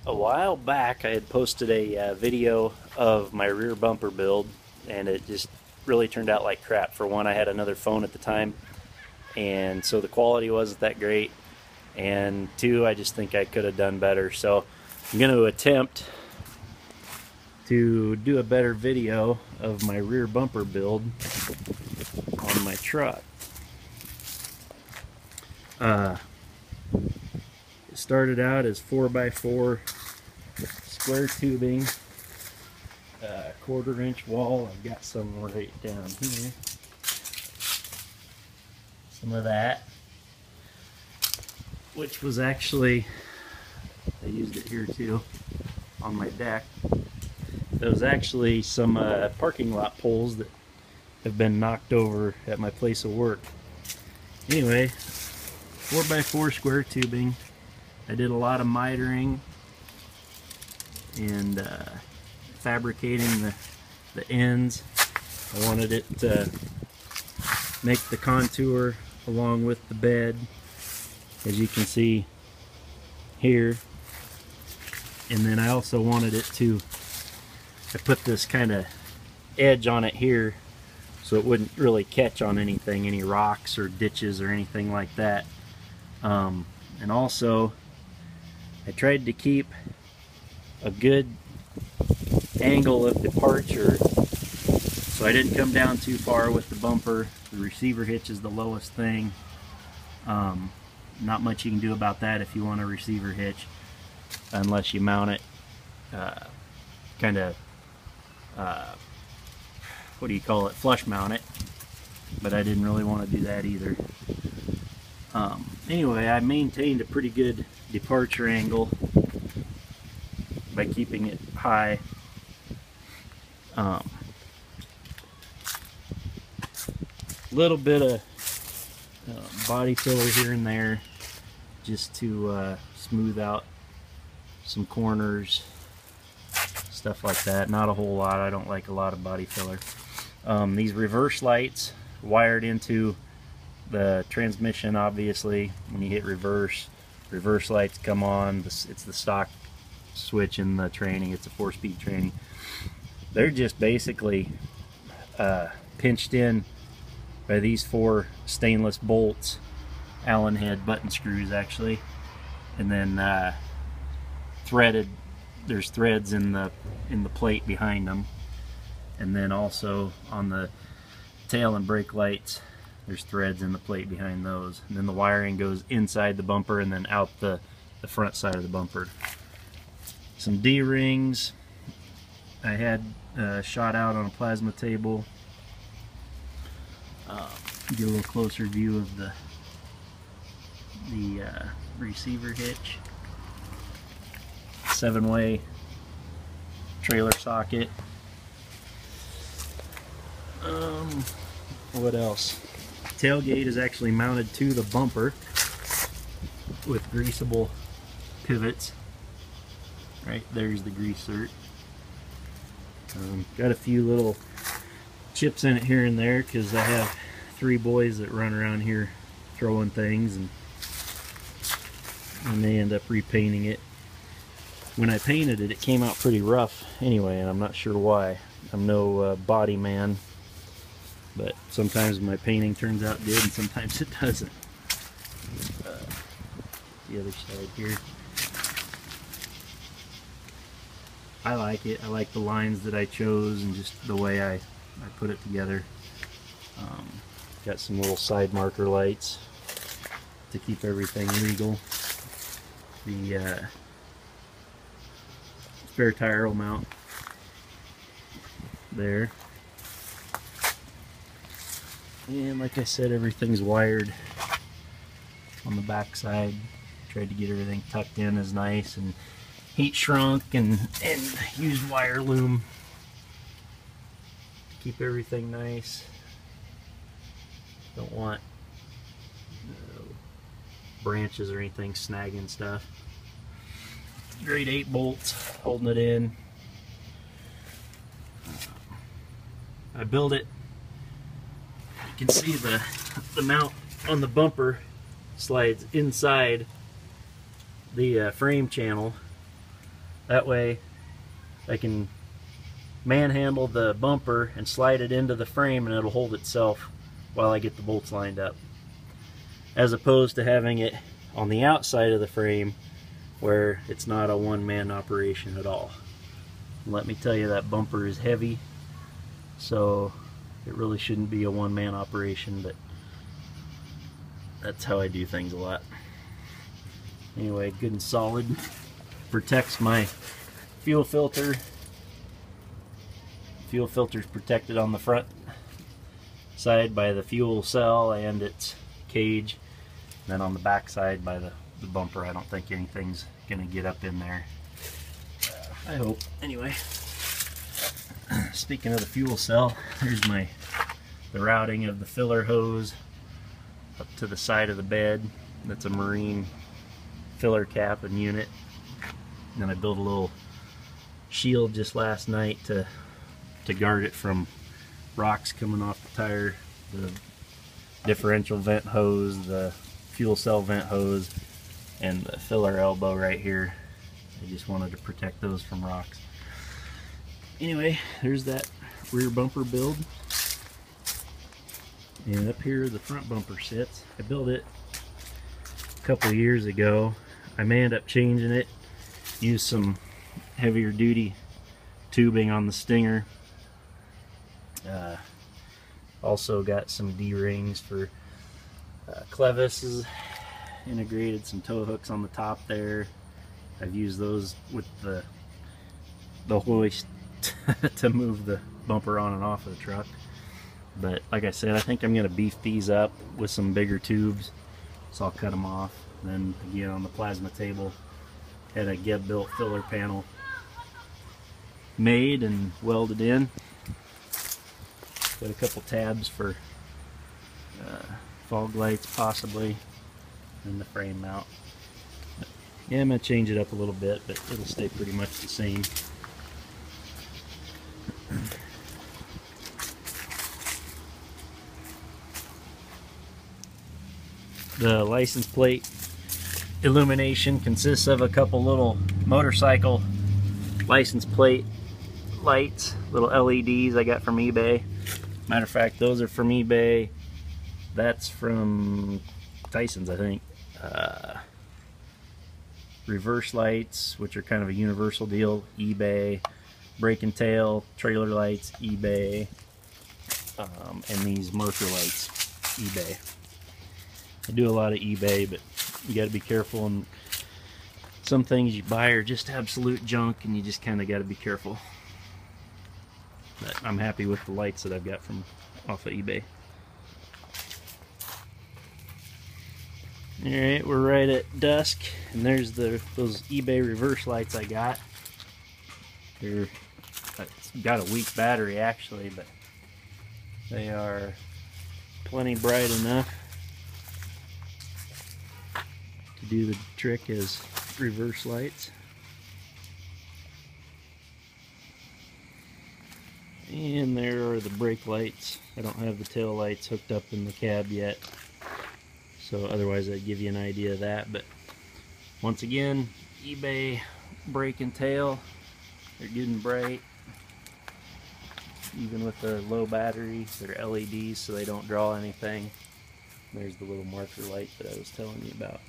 A while back I had posted a video of my rear bumper build, and it just really turned out like crap. For one, I had another phone at the time, and so the quality wasn't that great, and two, I just think I could have done better. So I'm going to attempt to do a better video of my rear bumper build on my truck. It started out as 4x4 square tubing, 1/4-inch wall. I've got some right down here. Some of that, which was actually, I used it here too on my deck. There was actually some parking lot poles that have been knocked over at my place of work. Anyway, 4x4 square tubing. I did a lot of mitering and fabricating the ends. I wanted it to make the contour along with the bed, as you can see here. And then I also wanted it to, I put this kind of edge on it here so it wouldn't really catch on anything, any rocks or ditches or anything like that. And also I tried to keep a good angle of departure so I didn't come down too far with the bumper. The receiver hitch is the lowest thing. Not much you can do about that if you want a receiver hitch, unless you mount it kind of, what do you call it, flush mount it, but I didn't really want to do that either. Anyway, I maintained a pretty good departure angle by keeping it high. Little bit of body filler here and there just to smooth out some corners, stuff like that. Not a whole lot. I don't like a lot of body filler. These reverse lights wired into the transmission. Obviously when you hit reverse lights come on. It's the stock switch in the training. It's a 4-speed training. They're just basically pinched in by these 4 stainless bolts, Allen head button screws actually, and then threaded. There's threads in the plate behind them, and then also on the tail and brake lights there's threads in the plate behind those, and then the wiring goes inside the bumper and then out the front side of the bumper. Some D-rings I had shot out on a plasma table. Get a little closer view of the receiver hitch. 7-way trailer socket. What else? Tailgate is actually mounted to the bumper with greasable pivots. Right there's the grease cert. Got a few little chips in it here and there because I have 3 boys that run around here throwing things, and they end up repainting it. When I painted it, it came out pretty rough anyway, and I'm not sure why. I'm no body man, but sometimes my painting turns out good and sometimes it doesn't. The other side here. I like it. I like the lines that I chose and just the way I put it together. Got some little side marker lights to keep everything legal. The spare tire will mount there. And like I said, everything's wired on the back side. Tried to get everything tucked in as nice and heat shrunk and used wire loom to keep everything nice. Don't want branches or anything snagging stuff. Grade 8 bolts holding it in. I built it. You can see the mount on the bumper slides inside the frame channel, That way I can manhandle the bumper and slide it into the frame, and it'll hold itself while I get the bolts lined up, as opposed to having it on the outside of the frame where it's not a one-man operation at all. And let me tell you, that bumper is heavy, so it really shouldn't be a one-man operation, but that's how I do things a lot. Anyway, good and solid. Protects my fuel filter. Fuel filter is protected on the front side by the fuel cell and its cage. And then on the back side by the bumper. I don't think anything's gonna get up in there. I hope. Anyway, speaking of the fuel cell, here's the routing of the filler hose up to the side of the bed. That's a marine filler cap and unit. And then I built a little shield just last night to guard it from rocks coming off the tire, the differential vent hose, the fuel cell vent hose, and the filler elbow right here. I just wanted to protect those from rocks. Anyway, there's that rear bumper build. And up here the front bumper sits. I built it a couple of years ago. I may end up changing it, use some heavier duty tubing on the stinger. Also got some D-rings for clevises, integrated some tow hooks on the top there. I've used those with the hoist to move the bumper on and off of the truck. But like I said, I think I'm going to beef these up with some bigger tubes, so I'll cut them off. Then again, on the plasma table, had a GebBuilt filler panel made and welded in. Got a couple tabs for fog lights possibly, and the frame mount. But yeah, I'm going to change it up a little bit, but it'll stay pretty much the same. The license plate illumination consists of a couple little motorcycle license plate lights, little LEDs I got from eBay. Matter of fact, those are from eBay. That's from Tyson's, I think. Reverse lights, which are kind of a universal deal, eBay. Brake and tail, trailer lights, eBay. And these marker lights, eBay. I do a lot of eBay, but you got to be careful, and some things you buy are just absolute junk, and you just kind of got to be careful. But I'm happy with the lights that I've got from off of eBay. Alright, we're right at dusk, and there's those eBay reverse lights I got. It's got a weak battery actually, but they are plenty bright enough to do the trick as reverse lights. And there are the brake lights. I don't have the tail lights hooked up in the cab yet, so otherwise I'd give you an idea of that. But once again, eBay brake and tail, they're good and bright. Even with the low battery, they're LEDs, so they don't draw anything. There's the little marker light that I was telling you about.